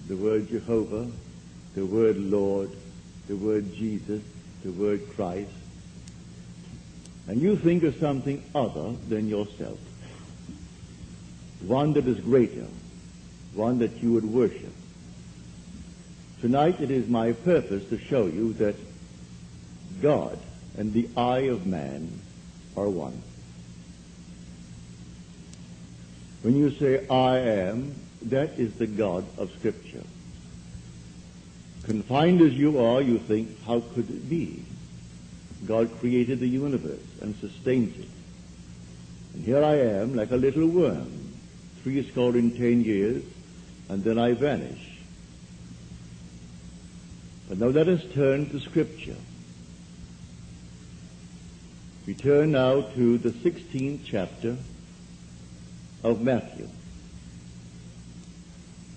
the word Jehovah, the word Lord, the word Jesus, the word Christ, and you think of something other than yourself, one that is greater, one that you would worship. Tonight it is my purpose to show you that God and the I of man are one. When you say I am, that is the God of Scripture. Confined as you are, you think, how could it be? God created the universe and sustains it. And here I am, like a little worm, 70 years, and then I vanish. But now let us turn to Scripture. We turn now to the 16th chapter of Matthew.